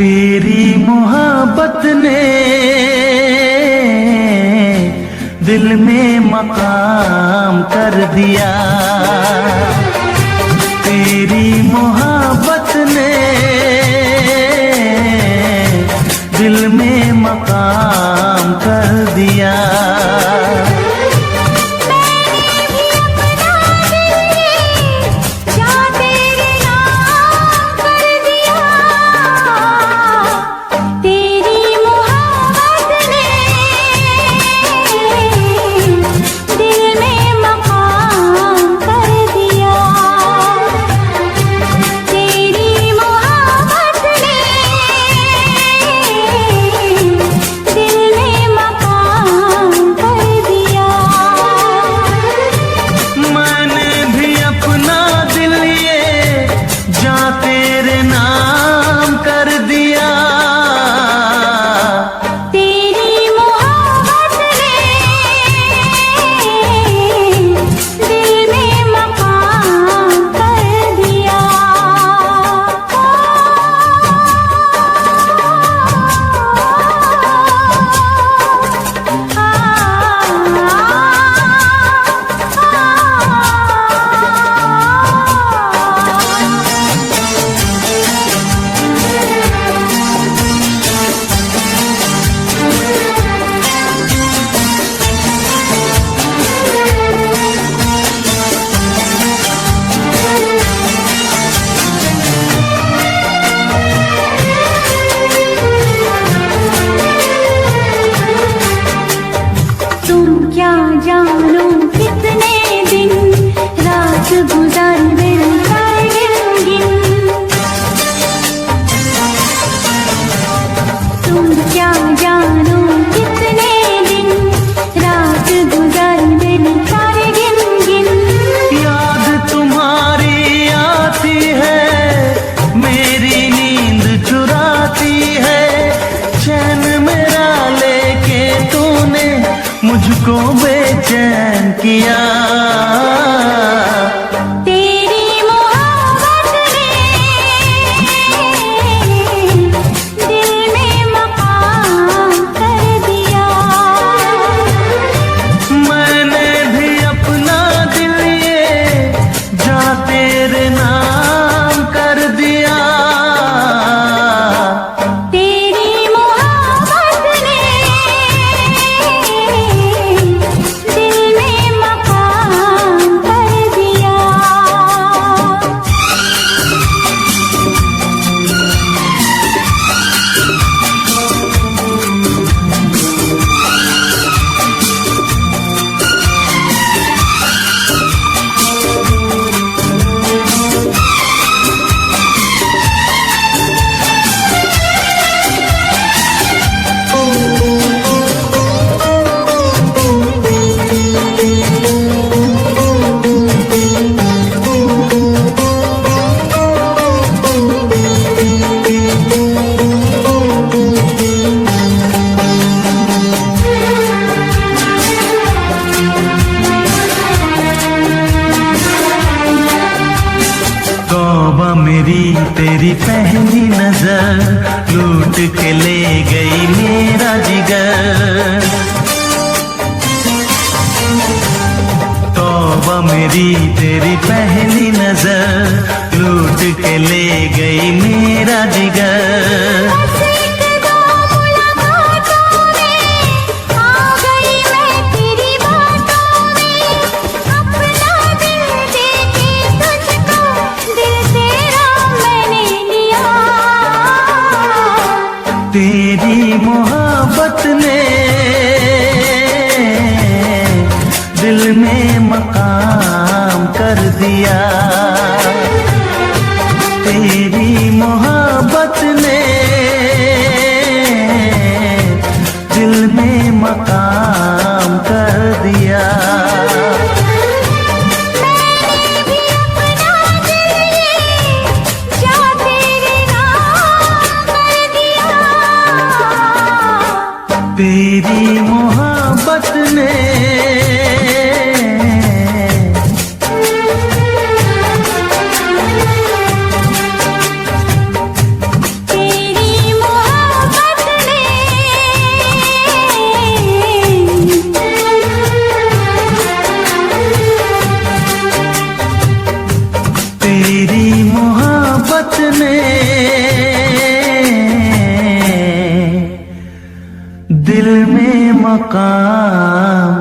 तेरी मोहब्बत ने दिल में मकाम कर दिया। तेरी मोहब्बत ने दिल में मकाम कर दिया। क्या जानो कितने दिन रात गुजार गिन। तुम क्या जानो कितने दिन रात गुजार गिन। याद तुम्हारी आती है, मेरी नींद चुराती है। चैन मेरा लेके तूने मुझको बेचैन किया। तेरी मोहब्बत ने दिल में मकाम कर दिया। मैंने भी अपना दिल ये जा तेरे नाम कर दिया। तेरी मोहब्बत ने दिल में मकाम कर दिया। तौबा मेरी तेरी पहली नजर लूट के ले गई मेरा जिगर। तौबा मेरी तेरी पहली नजर लूट के ले गई मेरा जिगर। तेरी मोहब्बत ने दिल में मकाम कर दिया। तेरी मोहब्बत ने दिल में मकाम कर दिया। तेरी मोहब्बत ने तेरी दिल में मकाम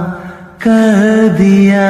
कर दिया।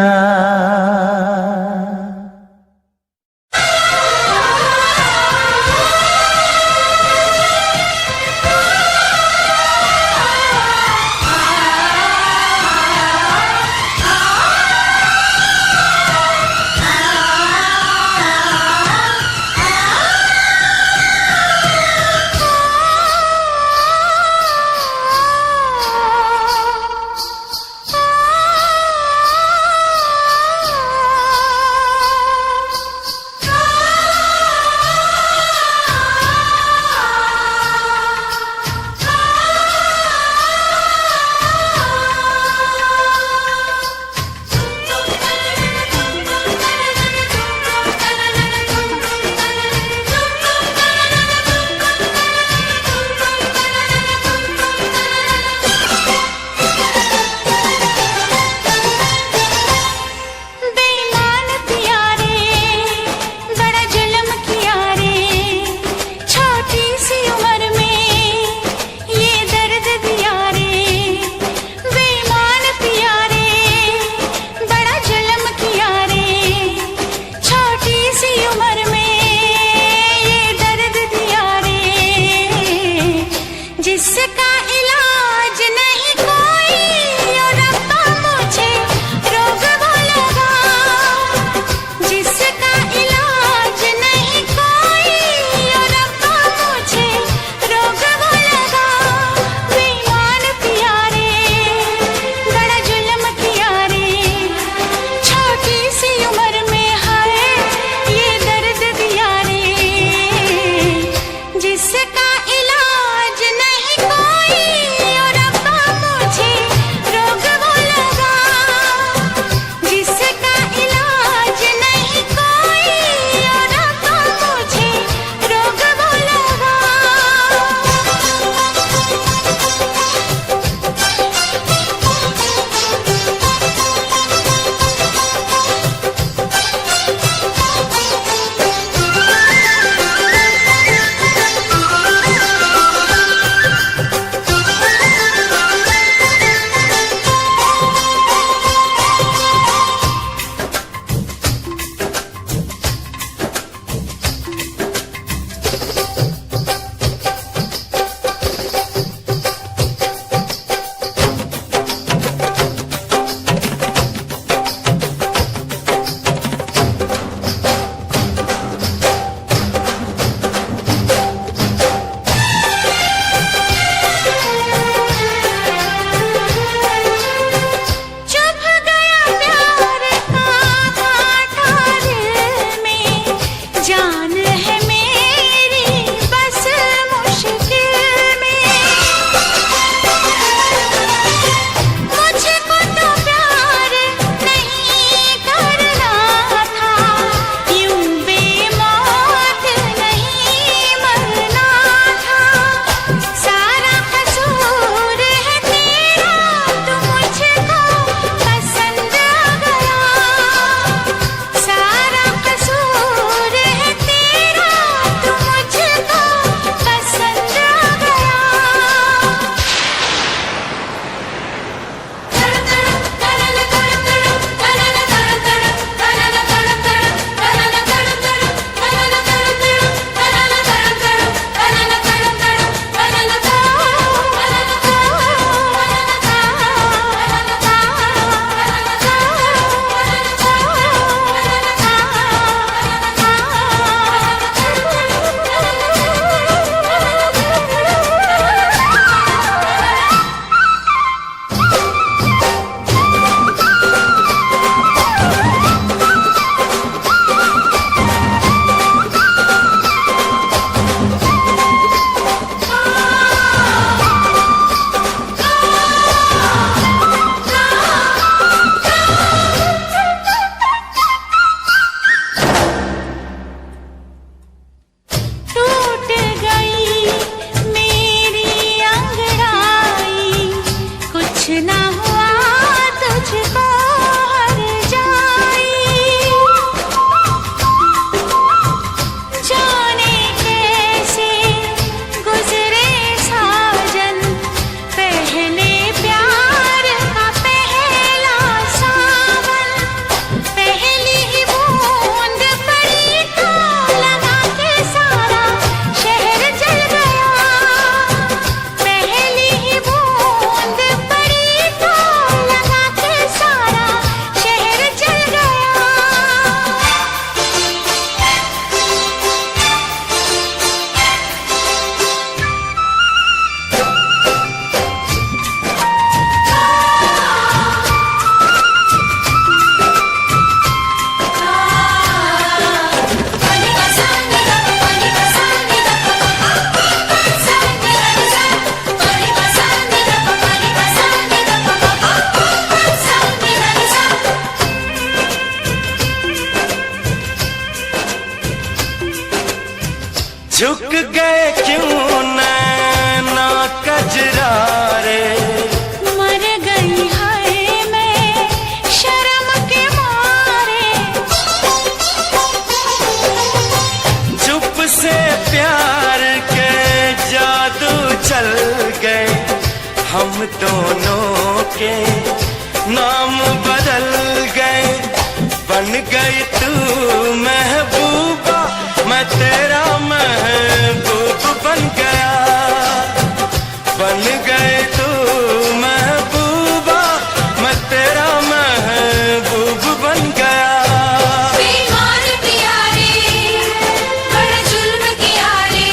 जिसका इलाज नहीं कोई और रब्बा हम दोनों के नाम बदल गए, बन गई तू महबूबा, मैं तेरा महबूब बन गया। बन गए तू महबूबा, मैं तेरा महबूब बन गया। बेईमान पिया रे, बड़ा जुल्म किया रे,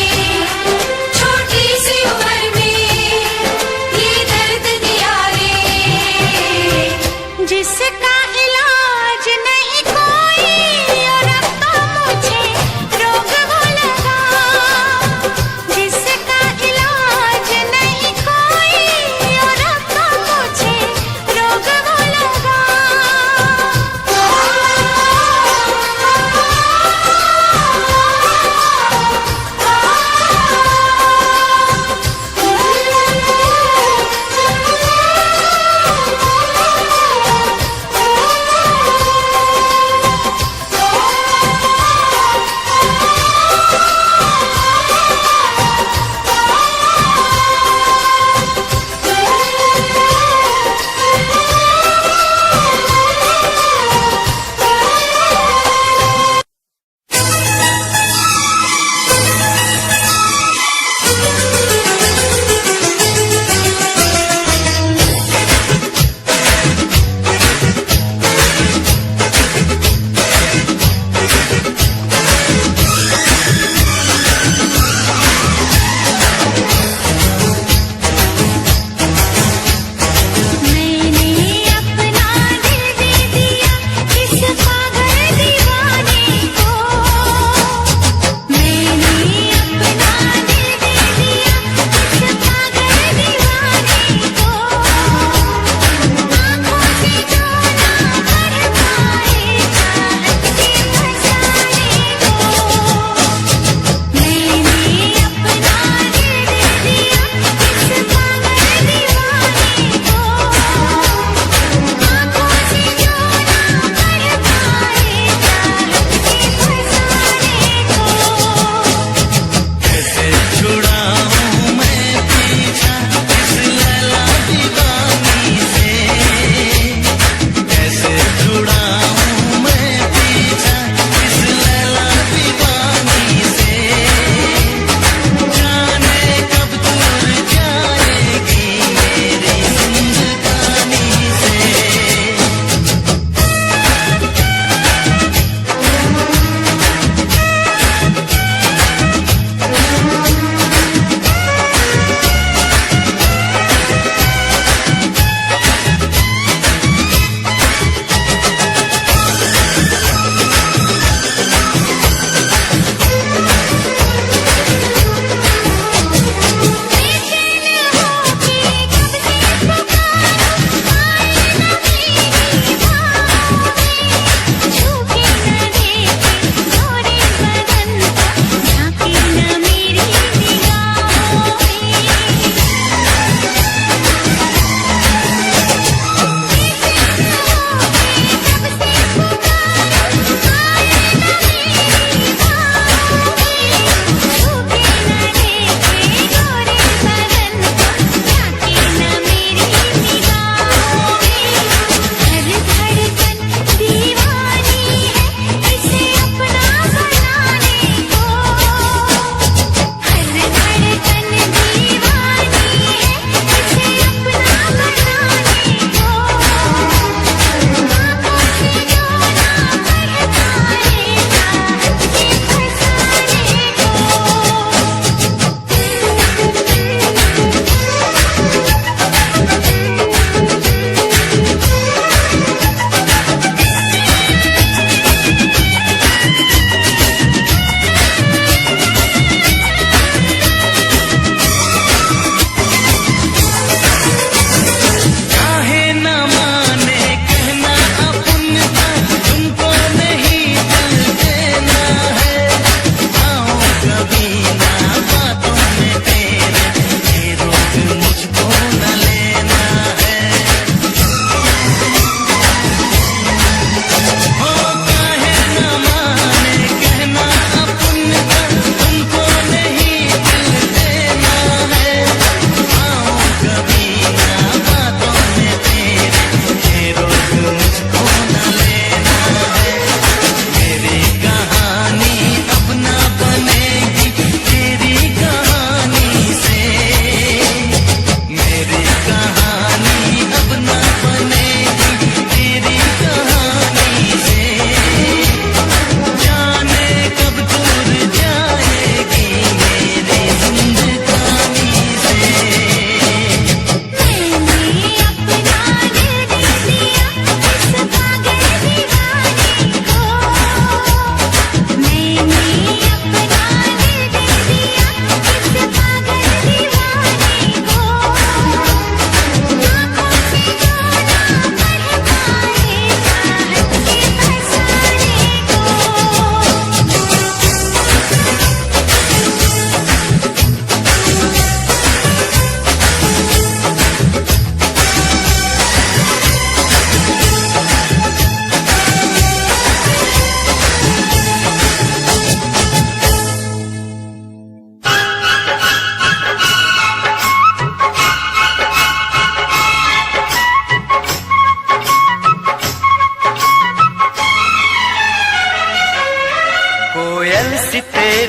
छोटी सी उम्र में ये दर्द दिया रे। जिसका इलाज नहीं कोई और अब तो मुझे रोग वो लगा, जिसका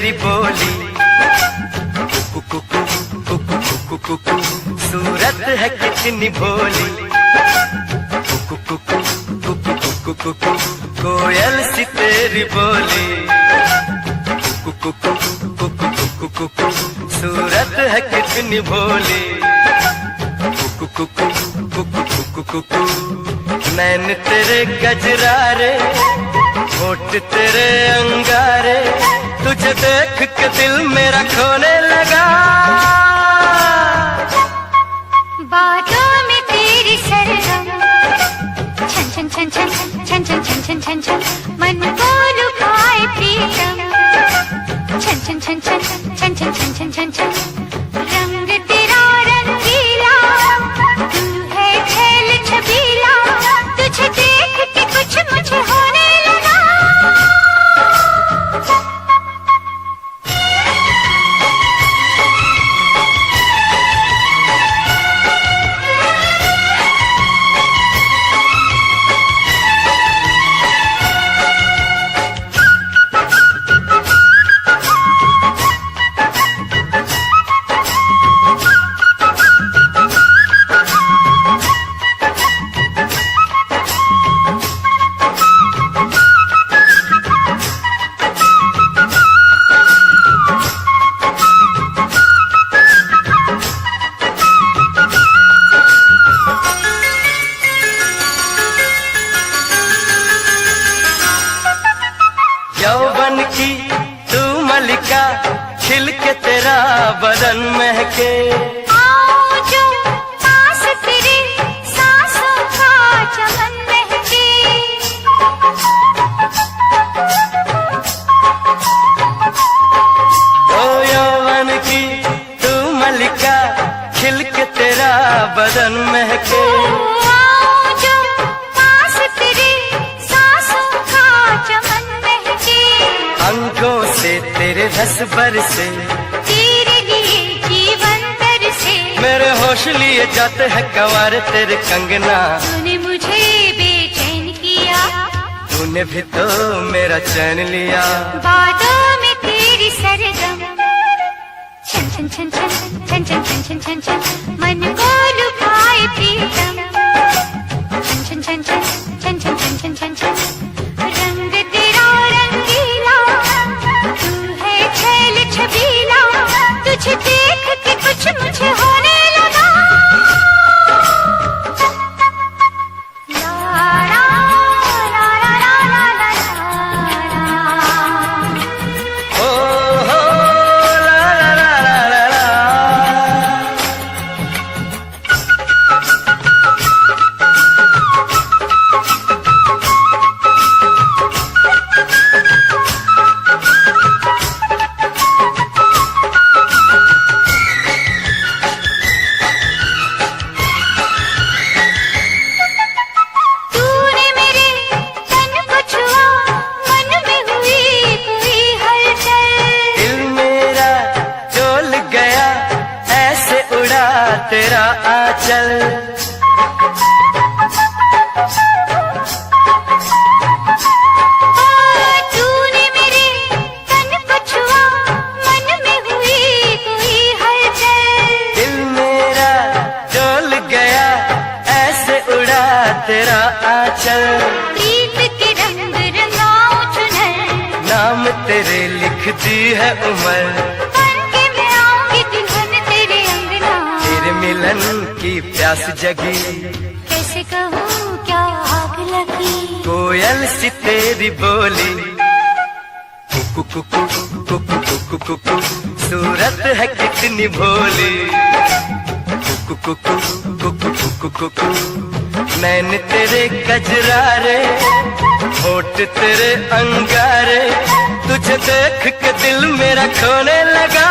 तेरी बोली, कुकु कुकु कुकु कुकु कुकु सूरत है कितनी भोली, कुकु कुकु कुकु कुकु कुकु कोयल सी तेरी बोली, कुकु कुकु कुकु कुकु कुकु सूरत है कितनी भोली, कुकु कुकु कुकु कुकु कुकु नैन तेरे गजरारे, होठ तेरे अंगारे, तुझे देख के दिल मेरा खोने लगा। बातों में तेरी सरगम, छन छन छन छन छन छन छन छन छन छन मन को लुभाए प्रीतम, छन छन छन छन छन छन छन छन छन छन रंग तेरा रंगीला, तू है खेल छबीला, तुझे देख के कुछ मुझे होने लगा। यौवन की तू मलिका, खिल के तेरा बदन महके, आओ जो पास तेरे सांसों का चमन महके, ओ यौवन की तू मलिका, खिल के तेरा बदन महके, आओ जो पास तेरे सांसों का चमन महके, अंगों से तेरे रस बरसे, तेरे लिए जीवन बरसे, मेरे होश लिए जाते हैं कंवार तेरे कंगना, तूने मुझे बेचैन किया, तूने भी तो मेरा चैन लिया। बातों में तेरी सरगम, छन छन छन छन छन छन छन छन छन छन मन को लुभाए प्रीतम, छन छन छन छन छन छन छन छन छन छन रंग तेरा रंगीला, तू है खेल छबीला, तुझे देख के कुछ मुझे होने लगा। ला ला ला ला ला ला ला ला। ओ हो ला ला ला ला ला ला। तूने मेरे तन को छुआ, मन में हुई कोई हलचल, दिल मेरा डोल गया, ऐसे उड़ा तेरा आंचल, तूने मेरे तन को छुआ, मन में हुई कोई हलचल, दिल मेरा डोल गया, ऐसे उड़ा तेरा आंचल, प्रीत के रंग रंगाऊं चुनर, नाम तेरे लिख दी है उम्र, बन के मैं आऊंगी दुल्हन तेरे अंगना, तेरे मिलन की प्यास जगी, कैसे कहूँ क्या आग लगी, कोयल सी तेरी बोली, कुकु कुकु कुकु कुकु कुकु सूरत है कितनी भोली, कुकु कुकु कुकु कुकु कुकु नैन तेरे गजरारे, होठ तेरे अंगारे, तुझे देख के दिल मेरा खोने लगा।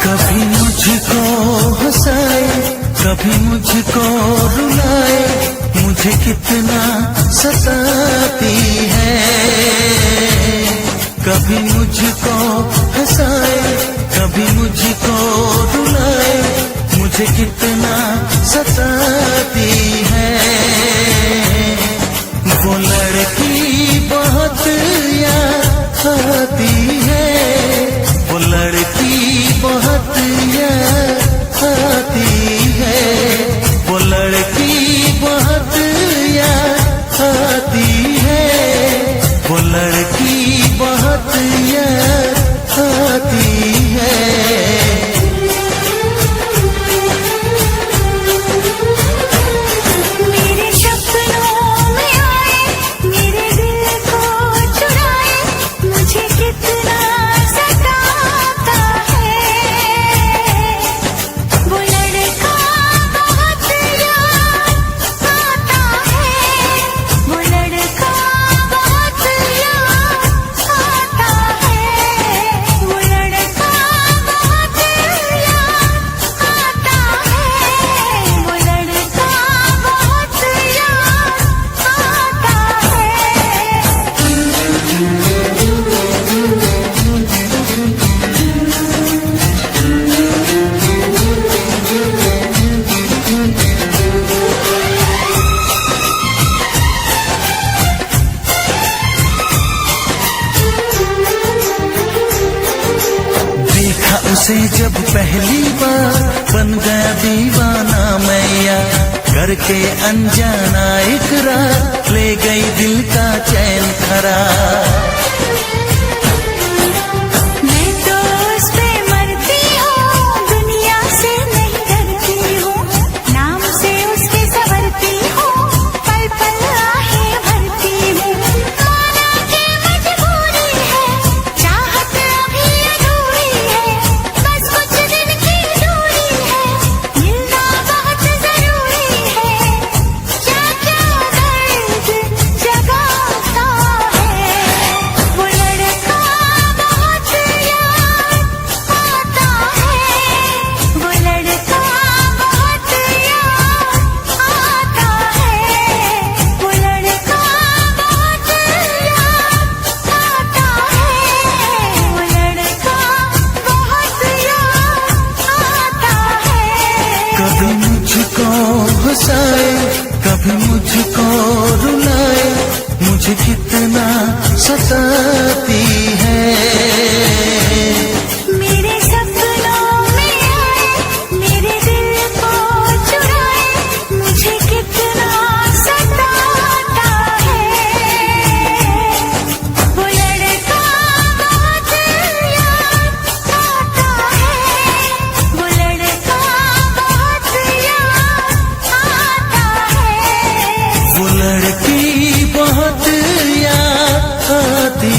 कभी मुझको हंसाए, कभी मुझको रुलाए, मुझे कितना सताती है। कभी मुझको हंसाए, कभी मुझको रुलाए, मुझे कितना सताती है। वो लड़की बहुत याद आती है, वो लड़की बहुत याद आती है, वो लड़की बहुत याद आती है, वो लड़की बहुत याद आती है। मेरे सपनों में आए, मेरे दिल को चुराए, मुझे कितना सताता है। वो लड़का बहुत याद आता है, वो लड़का बहुत याद आता है, वो लड़का बहुत याद आता है, वो लड़का बहुत देखा उसे जब पहली बार, बन गया दीवाना मैया, करके अनजाना इकरार, ले गई दिल का चैन करार। मैं तो उस पे मरती हूँ, दुनिया से नहीं डरती हूँ, नाम से उसके संवरती हूँ, पल पल आहें भरती हूँ। माना कि मजबूरी है, चाहत अभी अधूरी है, बस कुछ दिन की दूरी है, मिलना बहुत जरूरी है। क्या क्या दर्द जगाता है, वो लड़का बहुत याद आता है, वो लड़का बहुत याद आता है, वो लड़का बहुत याद आता है, वो लड़का बहुत याद आता है। कभी मुझको हंसाए, कभी मुझको रुलाए, मुझे कितना सताती है। मेरे सपनों में आए, मेरे दिल को चुराए, मुझे कितना सताता है। वो लड़का बहुत याद आता है, वो लड़का बहुत याद आता है। वो लड़की बहुत याद आती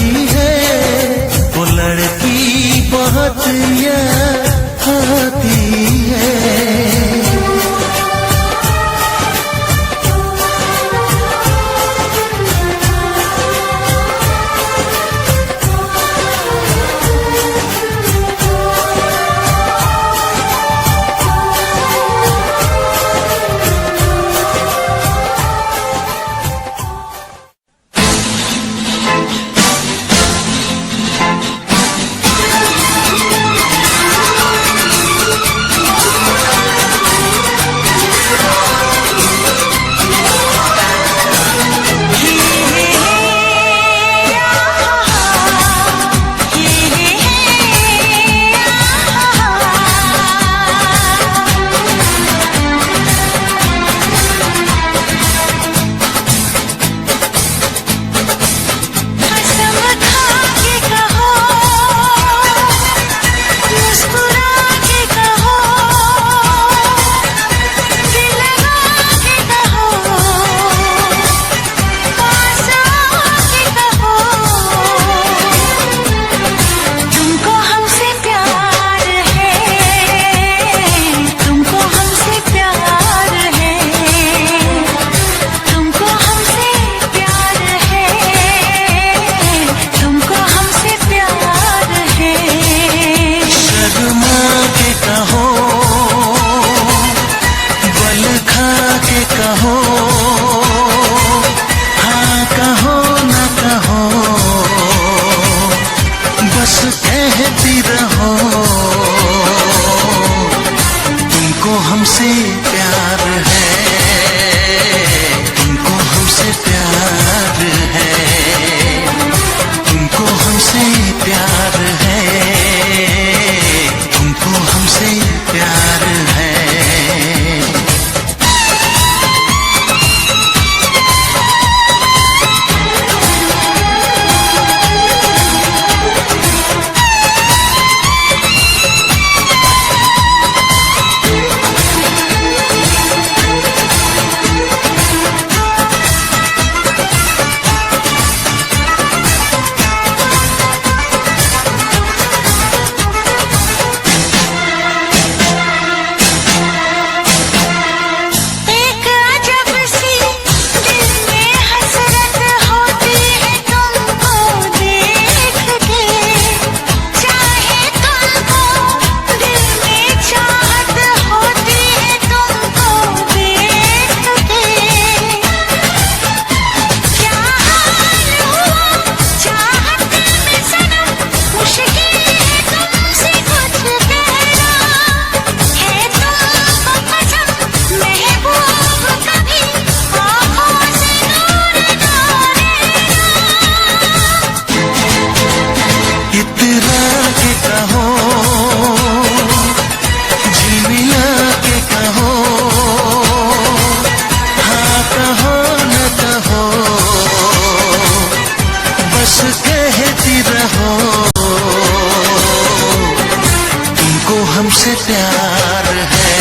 हमसे प्यार है,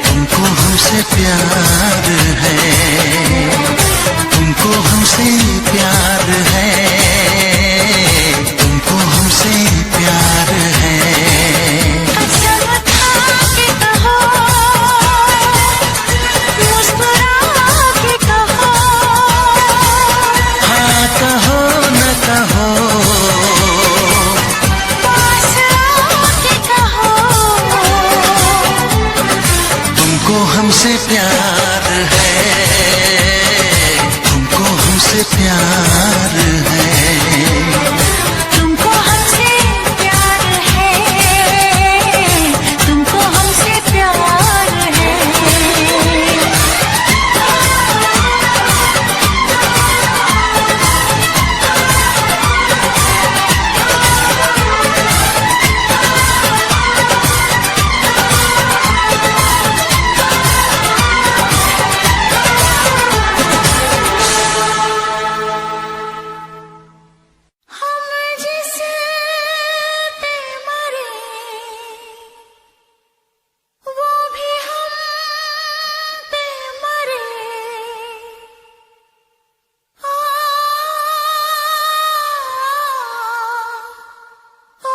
तुमको हमसे प्यार है, तुमको हमसे प्यार है, तुमको हमसे प्यार है। कसम खा के कहो, मुस्कुरा के कहो, हाँ कहो न कहो, पास आके कहो, तुमको हमसे प्यार है, तुमको हमसे प्यार है। तुमको हमसे प्यार है, तुमको हमसे प्यार है। हम जिस पे मरे, वो भी हम पे मरे। आ, आ,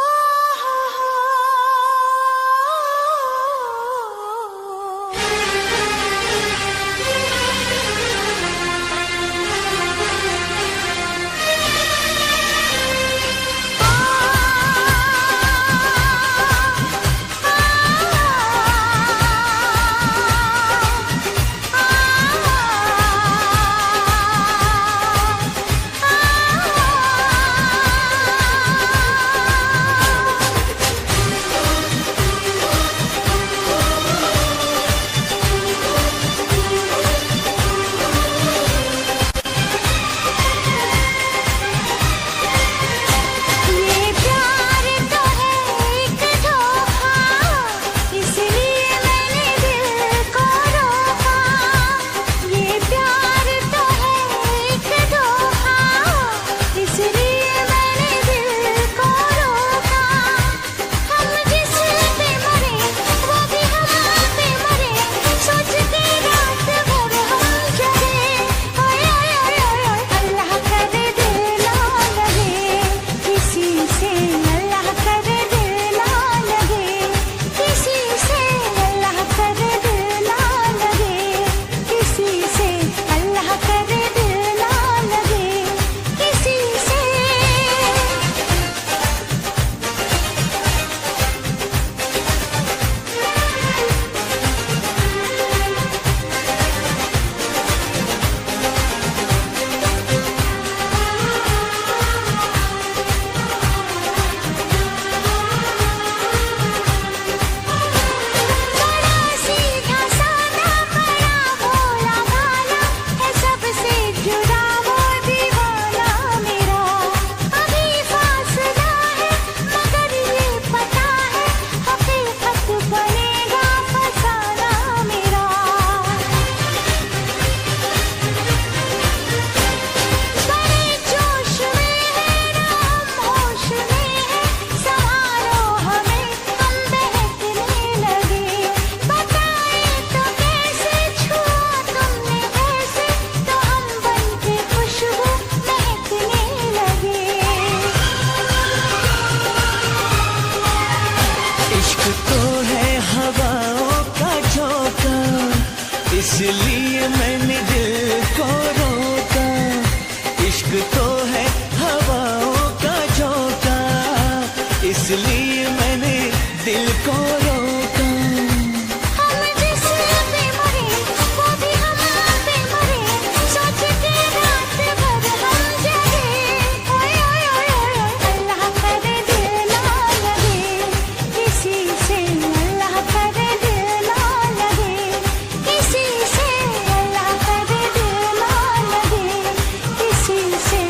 ये प्यार तो है एक धोखा, इसलिए मैंने दिल को रोका। ये प्यार तो है एक धोखा, इसलिए मैंने दिल को रोका। हम जिस पे मरे, वो भी हम पे मरे, सोचते रात भर हम जगे। ओए ओए ओए ओए, अल्लाह करे दिल ना लगे किसी से, अल्लाह करे दिल ना लगे किसी से, अल्लाह करे दिल ना लगे किसी से, अल्लाह करे दिल ना लगे किसी से। बड़ा सीधा सादा बड़ा भोला भाला है, सबसे जुदा वो दीवाना मेरा। अभी फासला है मगर ये पता है, हकीकत बनेगा फसाना मेरा। बड़े जोश में है ना हम होश में है, संभालो हमें हम बहकने लगे। बताए तो कैसे छुआ तुमने ऐसे, तो हम बनके खुशबू महकने लगे। इश्क तो है हवाओं का झोंका, इसलिए मैंने दिल को रोका। इश्क तो है हवाओं का झोंका, इसलिए मैंने दिल को रोका। हम जिस पे मरे, वो भी हम पे मरे, सोचते रात भर हम जगे। ओए ओए ओए ओए, अल्लाह करे दिल ना लगे किसी से, अल्लाह करे दिल ना लगे किसी से, अल्लाह करे दिल ना लगे किसी से,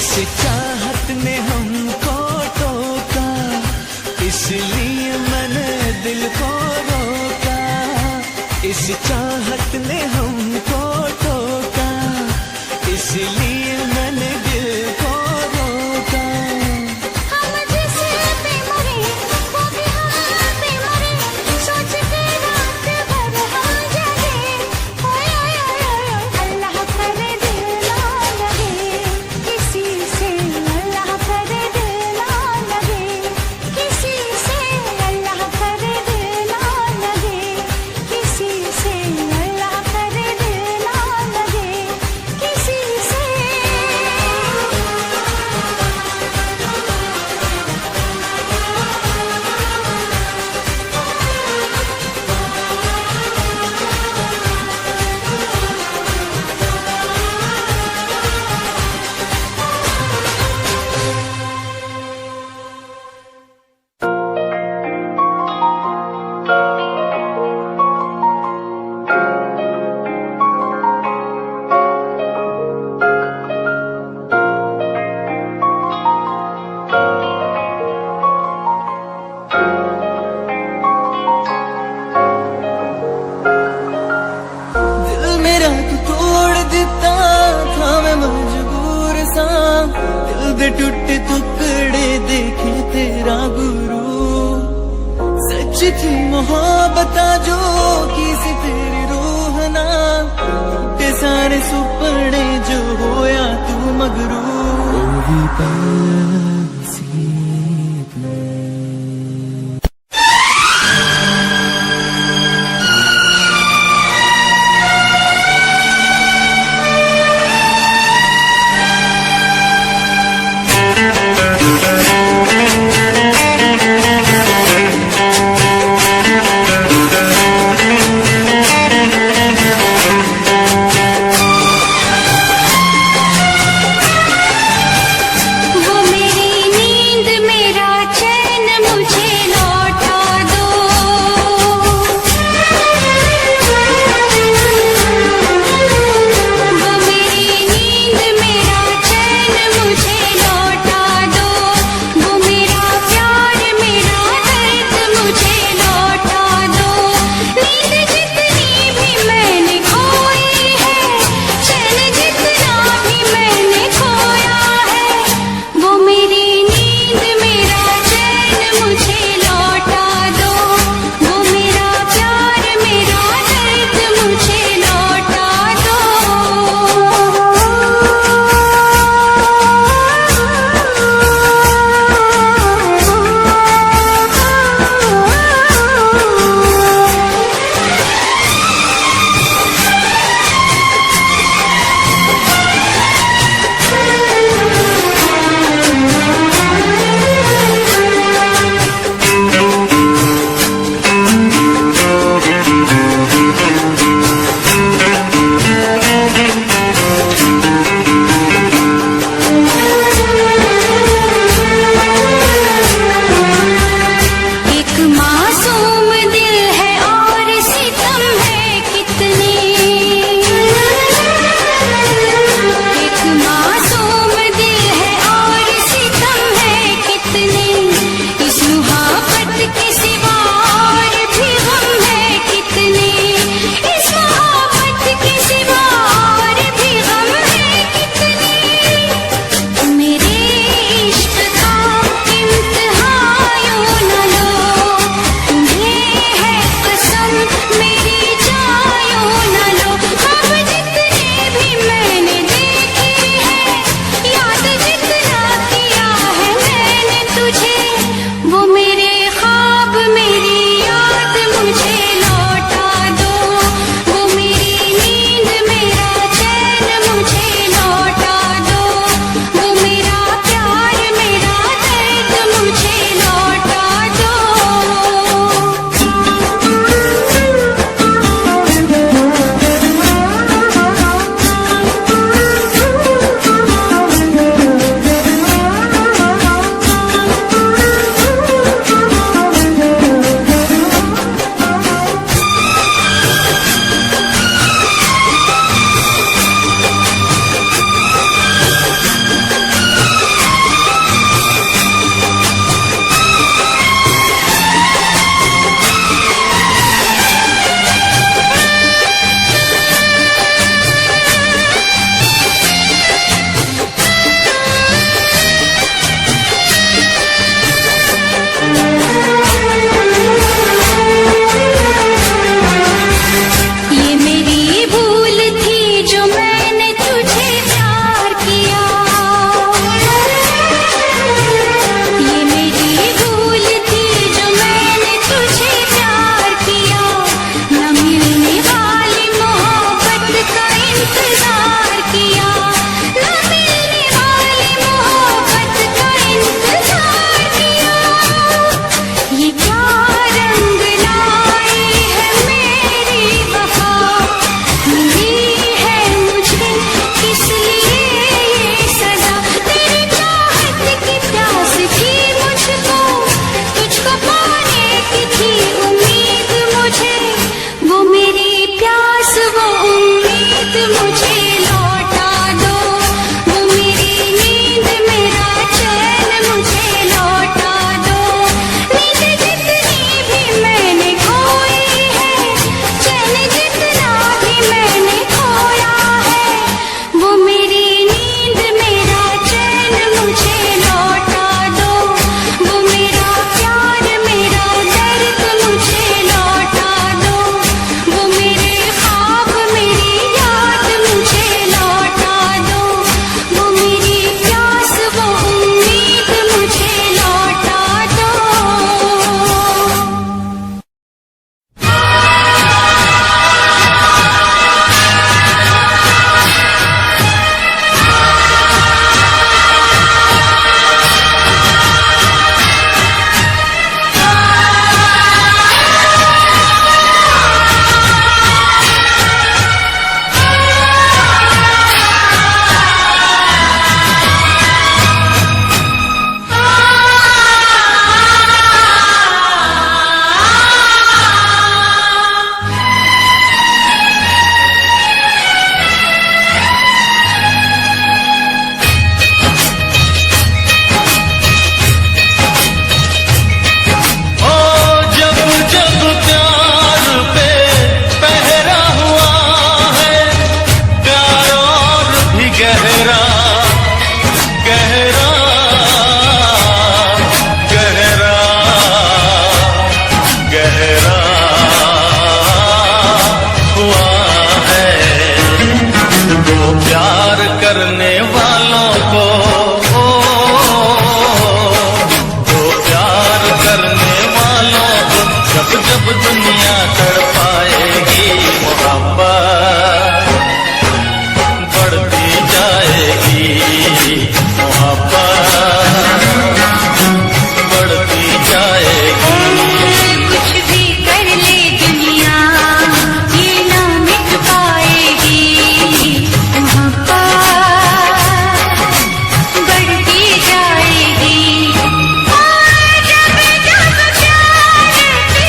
इस चाहत ने हमको टोका, इसलिए मैंने दिल को रोका। इस चाहत ने हमको टोका, इसलिए मैंने दिल को रोका। हम जिस पे मरे वो भी हम पे मरे, सोच के रात भर हम जगे। ओए ओए ओए ओए अल्लाह करे दिल ना लगे किसी से, अल्लाह करे दिल ना लगे किसी से, अल्लाह करे दिल ना लगे किसी से, अल्लाह करे दिल ना लगे किसी से। दिल मेरा तू तोड़ दिता था, मैं मजबूर सा। दिल दे टुटे टुकड़े देखे तेरा गुरु। सच थी मोहब्बत जो की सी तेरी रूह ना, टूटे सारे सुपने जो होया तू मगरू। ओही पंछी वो मेरी करने वालों को, तो प्यार करने वालों को जब जब दुनिया तड़पाएगी, मोहब्बत बढ़ती जाएगी, मोहब्बत बढ़ती जाएगी। कुछ भी कर ले दुनिया ये ना मिट पाएगी, मोहब्बत बढ़ती जाएगी। और जब जब प्यार की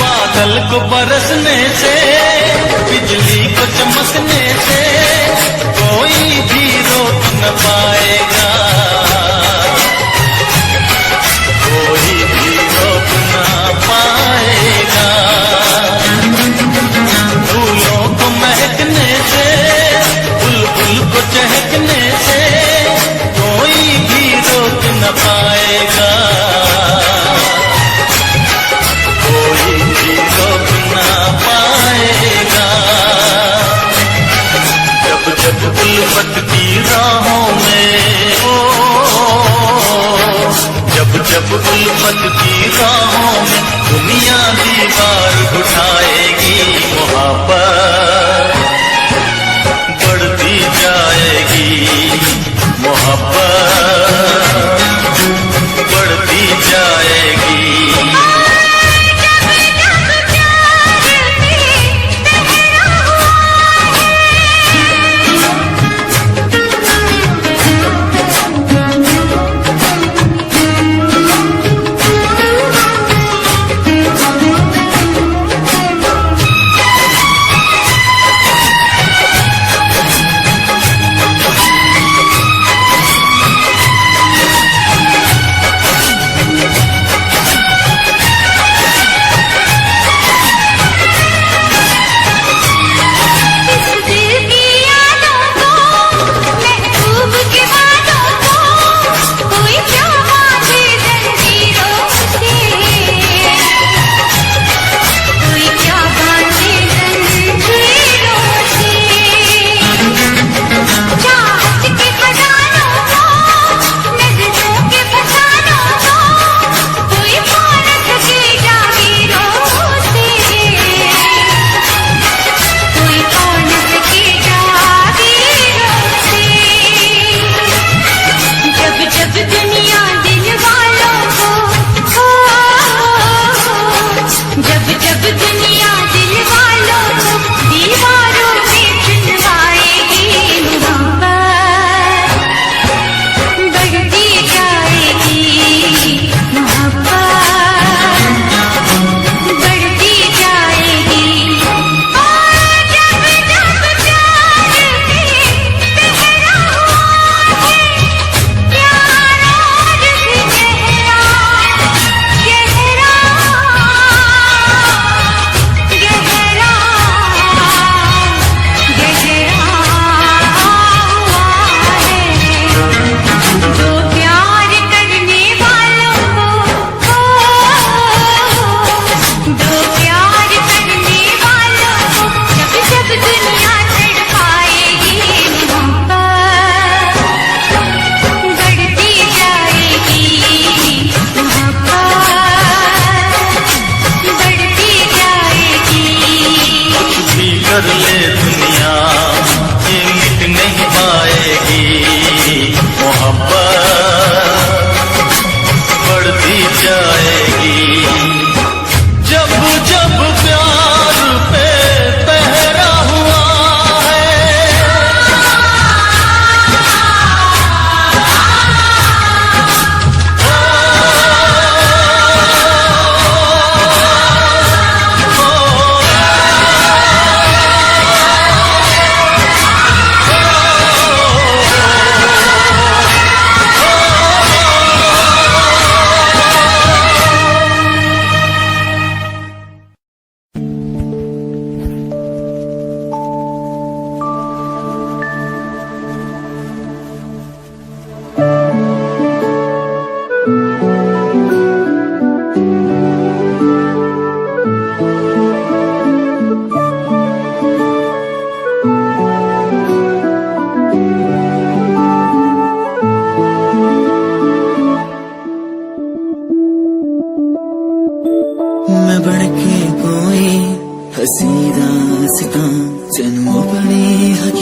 बादल को बरसने से, बिजली को चमकने से कोई भी रोक न पाएगा, कोई भी रोक न पाएगा। फूलों को महकने से, बुलबुल को चहकने से कोई भी रोक न पाएगा, कोई भी रोक ना पाएगा।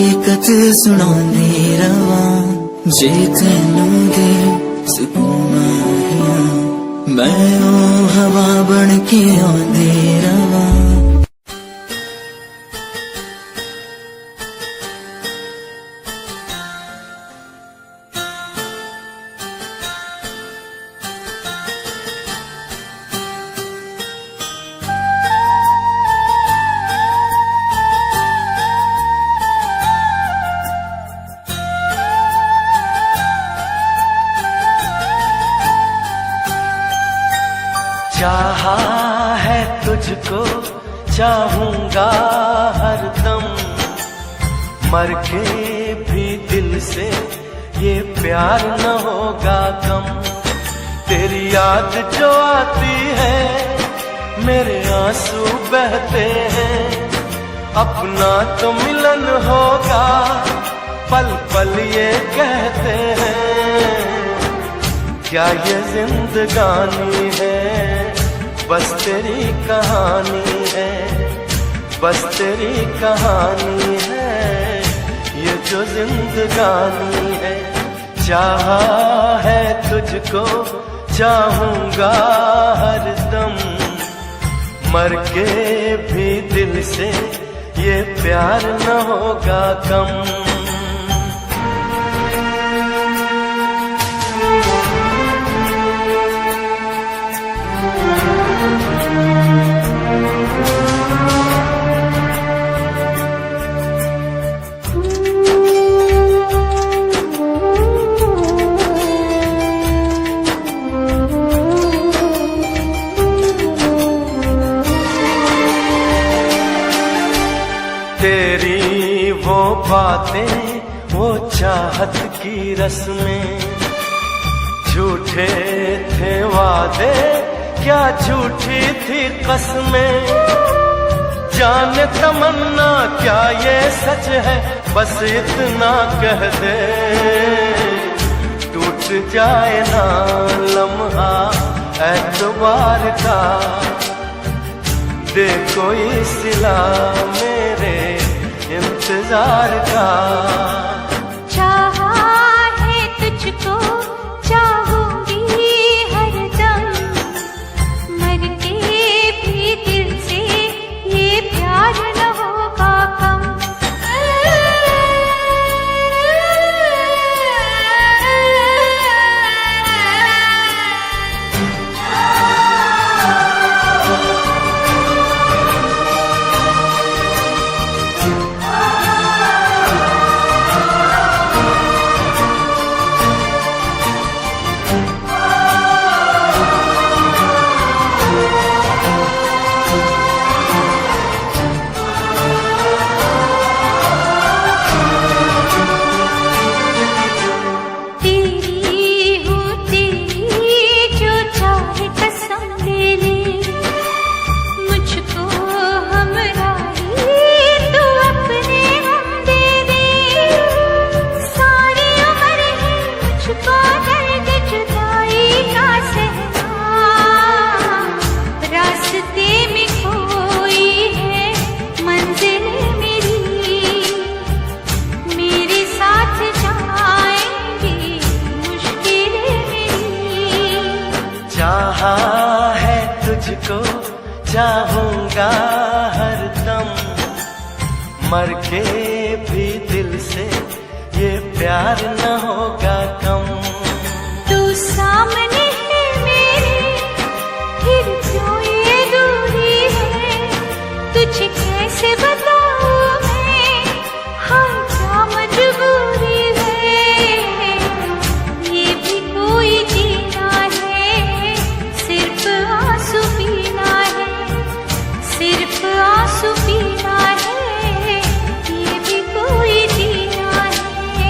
हकीकत सुनाने रवा जे तेनू दे सुकून आया मैं ओ हवा बन के आंदे रवा। चाहा है तुझको चाहूंगा हरदम मर के भी दिल से ये प्यार न होगा कम। तेरी याद जो आती है मेरे आंसू बहते हैं अपना तो मिलन होगा पल पल ये कहते हैं। क्या ये जिंदगानी है बस तेरी कहानी है बस तेरी कहानी है ये जो जिंदगानी है। चाहा है तुझको चाहूंगा हरदम मर के भी दिल से ये प्यार न होगा कम। तेरी वो बातें वो चाहत की रस्में झूठे थे वादे क्या झूठी थी कसमें। जाने तमन्ना क्या ये सच है बस इतना कह दे टूट जाए ना लम्हा एतबार का दे कोई सिला मेरे इंतजार का। चाहा है तुझको चाहूंगी हरदम मर के भी दिल से ये प्यार न होगा कम। चाहा है तुझको चाहूंगा हरदम मर के भी दिल से ये प्यार न होगा कम। तू सामने है मेरे फिर क्यों ये दूरी है तुझे कैसे बताऊं मैं हाँ क्या मजबूरी है। ये भी कोई जीना है सिर्फ आंसू पीना है सिर्फ आंसू पीना है ये भी कोई जीना है।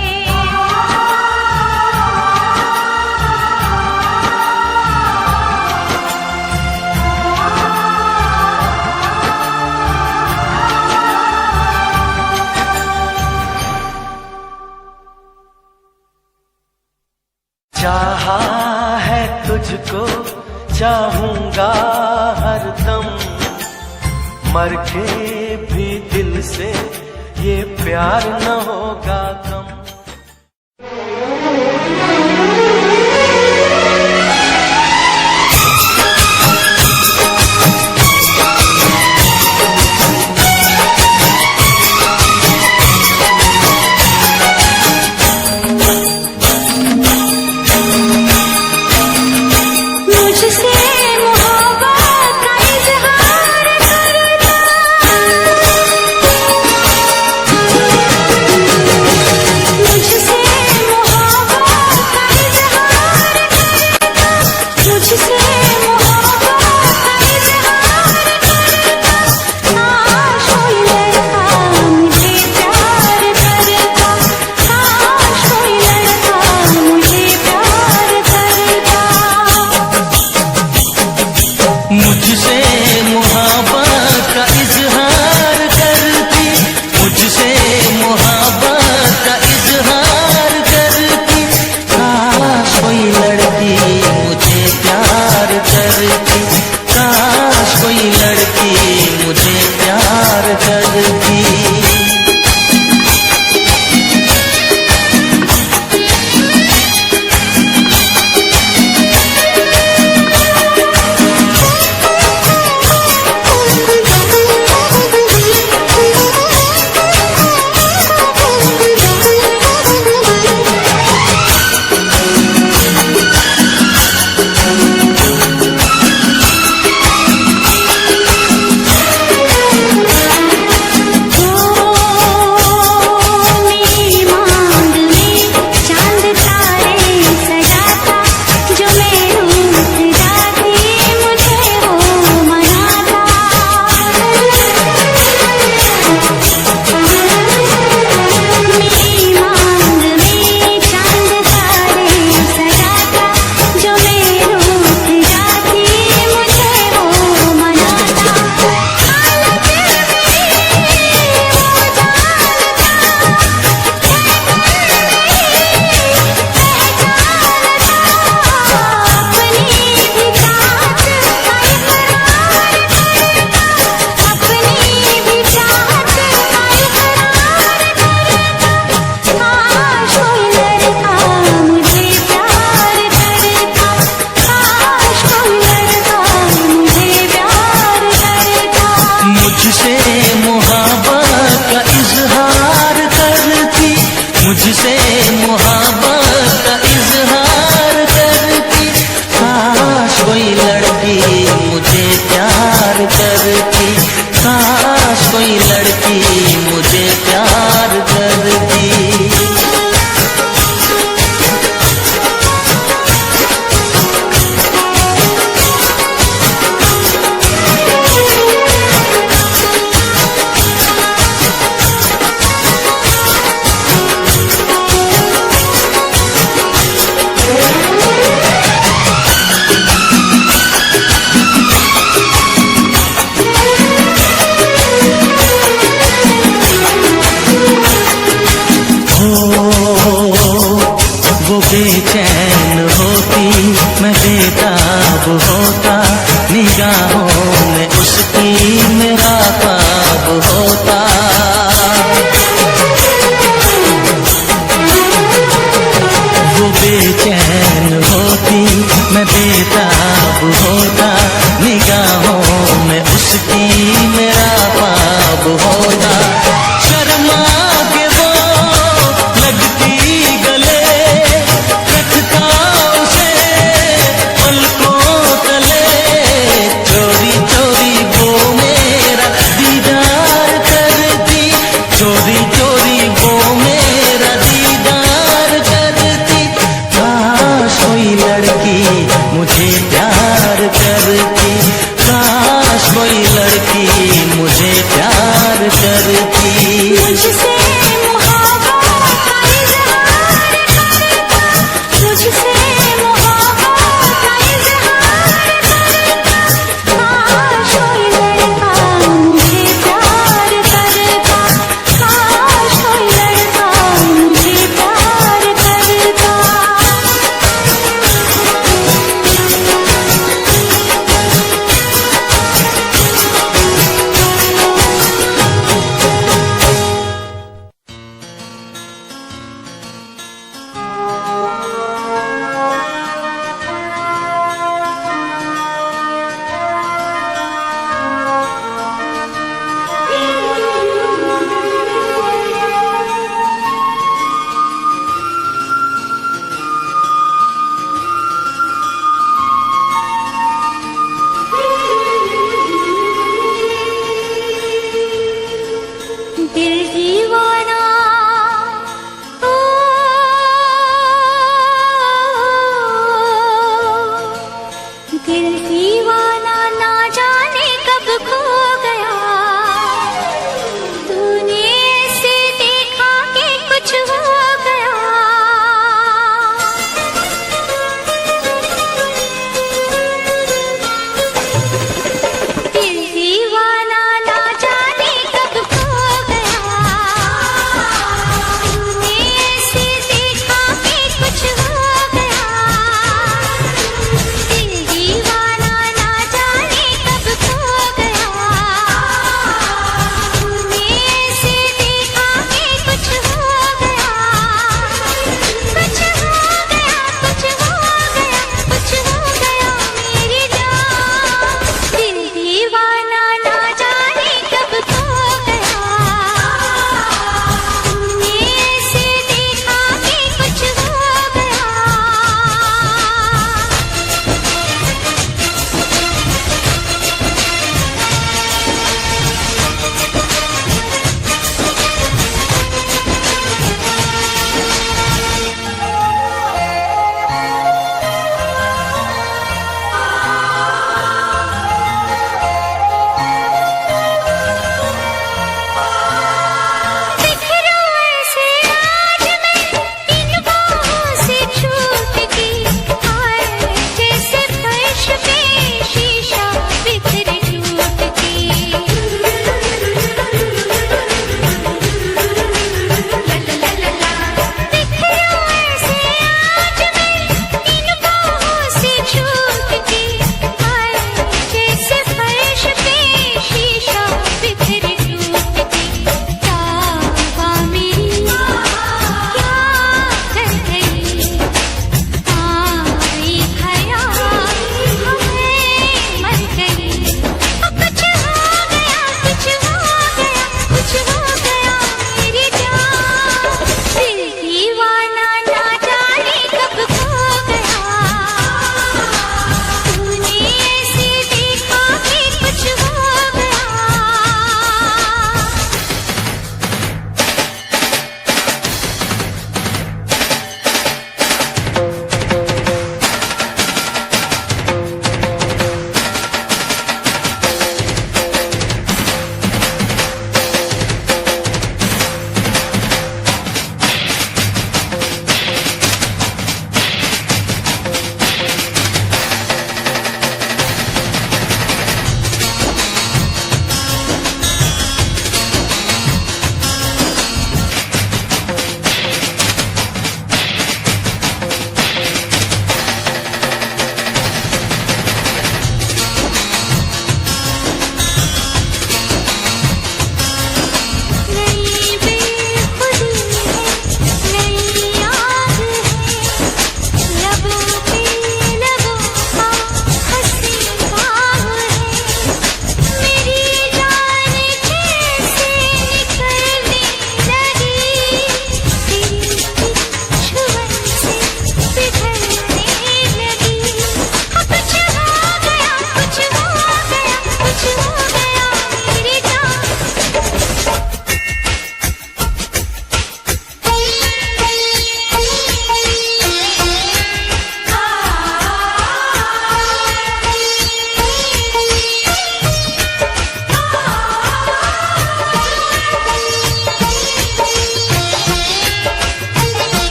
चाहा है तुझको चाहूंगा हरदम मर के भी दिल से ये प्यार न होगा कम।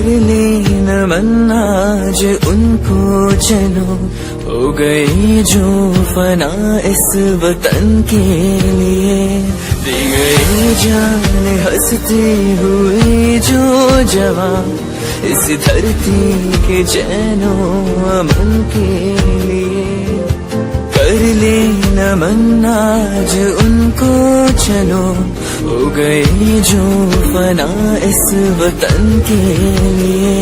कर ले नमन आज उनको चलो, हो गई जो फना इस वतन के लिए, दी गई जान हंसते हुए जो जवान इस धरती के चैनो अमन के लिए। कर ले नमन आज उनको चलो, हो गई जो फना इस वतन के लिए।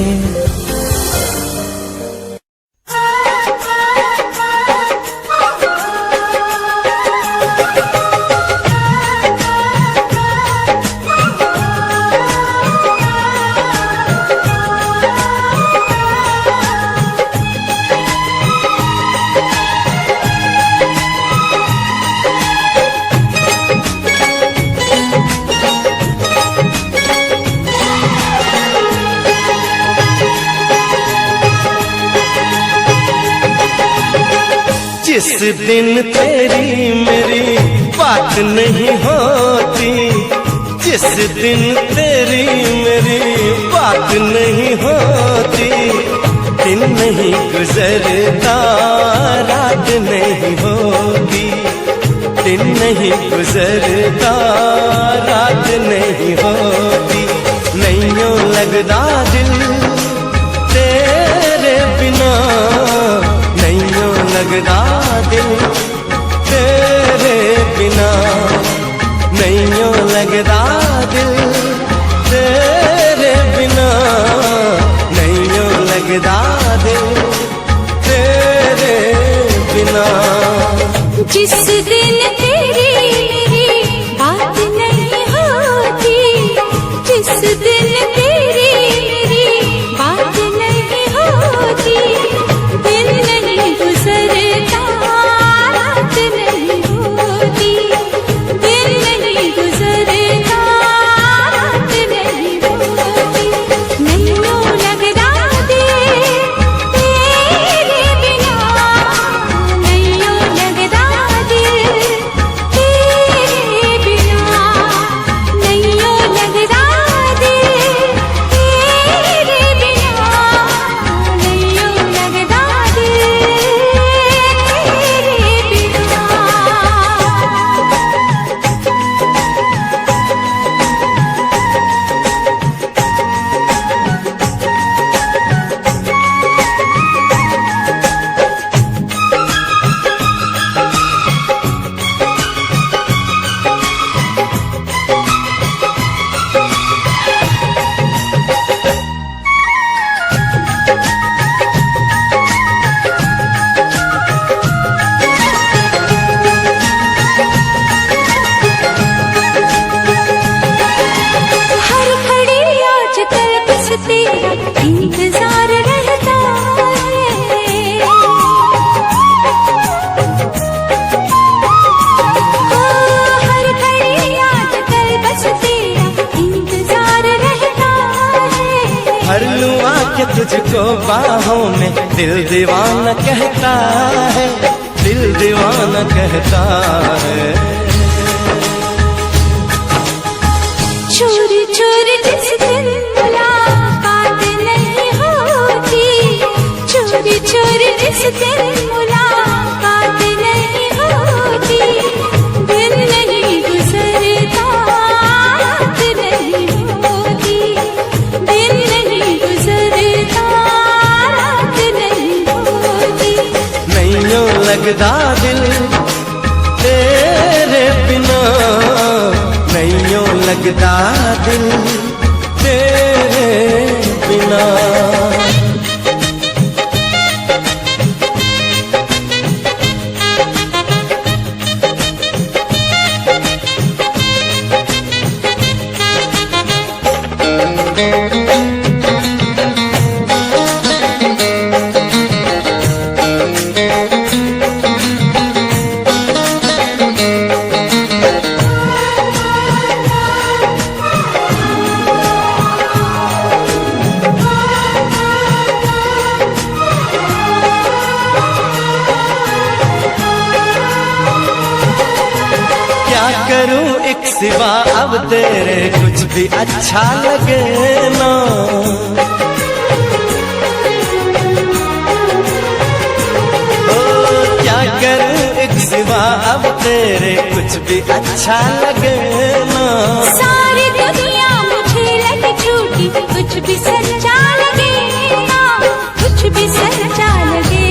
जिस दिन तेरी मेरी बात नहीं होती, जिस दिन तेरी मेरी बात नहीं होती, दिन नहीं गुजरता रात नहीं होती, दिन नहीं गुजरता रात नहीं होती, नहीं लगदा दिल तेरे बिना, नहीं लगदा दिल तेरे बिना, नहीं लगदा दिल तेरे बिना, नहीं लगदा दिल तेरे बिना। जिस दिन तेरी मेरी बात नहीं होती, जिस दिन तेरी मेरी बात नहीं होती, दिन नहीं गुजरता रात नहीं होती, दिन नहीं गुजरता रात नहीं होती, नहीं लगदा दिल तेरे बिना, नहीं लगदा दिल तेरे बिना, नहीं लगदा दिल तेरे बिना, नहीं लगदा दिल तेरे बिना। हर घड़ी आजकल बस तेरा इंतजार रहता है, हर घड़ी आजकल बस तेरा इंतजार रहता है। हर लूं आके तुझको बाहों में, दिल दीवाना कहता है, दिल दीवाना कहता है। चोरी चोरी जिस दिन मुलाकात नहीं होती, चोरी चोरी जिस दिन मुलाकात नहीं होती, दिन नहीं गुजरता रात नहीं होती, दिन नहीं गुजरता रात नहीं होती, नहीं लगदा दिल तेरे बिना, नहीं लगदा दिल तेरे बिना। करूं एक सिवा अब तेरे कुछ भी अच्छा लगे ना, तेरे कुछ भी अच्छा लगे ना। सारी दुनिया मुझे लगे झूठी, कुछ भी सच्चा लगे ना, कुछ भी सच्चा लगे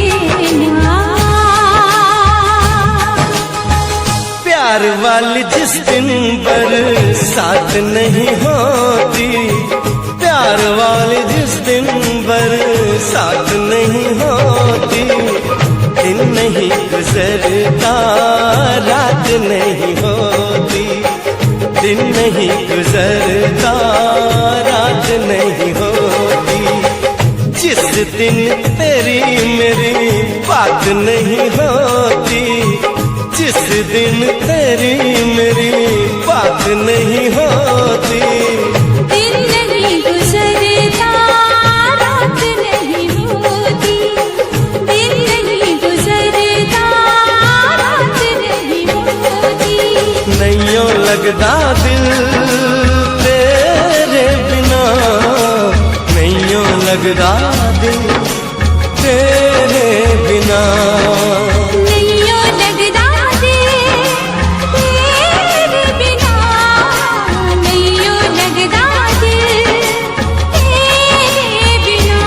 ना। प्यार वाली जिस दिन बरसात नहीं होती, प्यार वाली जिस दिन बरसात नहीं होती, दिन नहीं गुजरता रात नहीं होती, दिन नहीं गुजरता रात नहीं होती। जिस दिन तेरी मेरी बात नहीं होती, जिस दिन तेरी मेरी बात नहीं होती, दिन नहीं गुजरता रात नहीं होती, दिन नहीं गुजरता रात नहीं होती। नैयों लगदा दिल तेरे बिना, नैयों लगदा दिल तेरे बिना। नैयों लगदा दिल तेरे बिना, नैयों लगदा दिल तेरे बिना।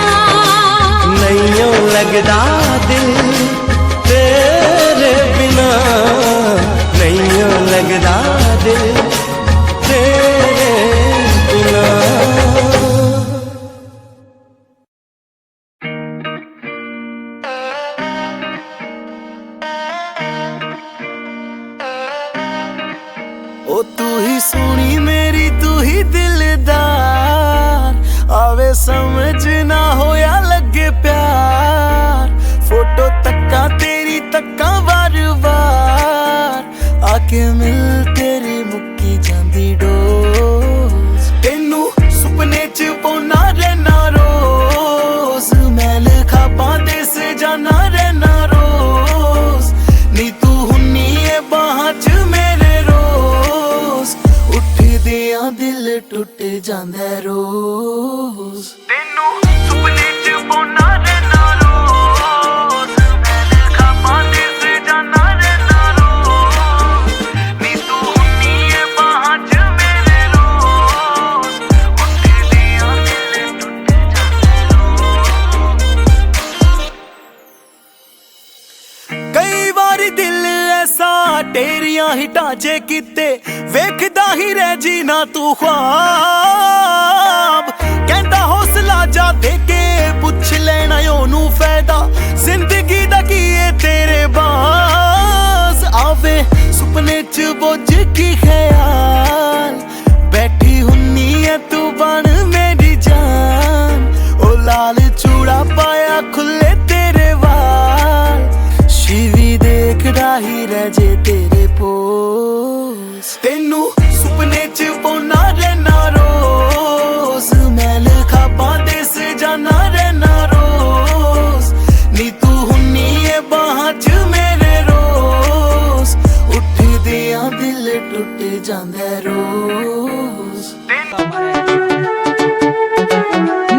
नैयों लगदा दिल तेरे बिना, नैयों लगदा दिल तेरे बिना। ओ तू ही सोनी मेरी तू ही दिलदार, आवे समझ ना होया लगे प्यार। फोटो तक्का तेरी तक्का बार बार, आके मिल तेरी मुक्की जांदी डोज। तेनू सुपने च पौना रहना रोज, मैल खाबां दे सजाना रहना रोज। नी तू हुन्नी ए बाहां च मेरे रोज, उठदियां दिल टुट जांदा रोज। तेनू सुपने च पौना रहना रोज, मैल खाबां दे सजाना रहना रोज। नी तू हुन्नी ए बाहां च मेरे रोज, उठदियां दिल टुट जांदा रोज। कई बारी दिल ऐसा तेरियां ही ढांचे किते, वेखदा ही रह जी ना तू ख्वाब। कहंदा हौसला जा दे के पुछ लेना ओनू फायदा, जिंदगी दा की है तेरे बास। आवे सुपने च बोझ की ख्याल, बैठी हुन्नी है तू बन मेरी जान। ओ लाल चूड़ा पाया खुले तेरे वाल, शिवी देखदा ही रह जे तेरे पोस। तेनू सुपने च पौना रहना रोज, मैल खाबां दे सजाना रहना रोज। नी तू हुन्नी ए बाहां च मेरे रोज, उठदियां दिल टुट जांदा रोज।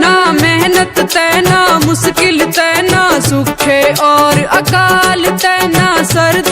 ना मेहनत तै ना मुश्किल तै ना सुखे और अकाल तै ना सर्द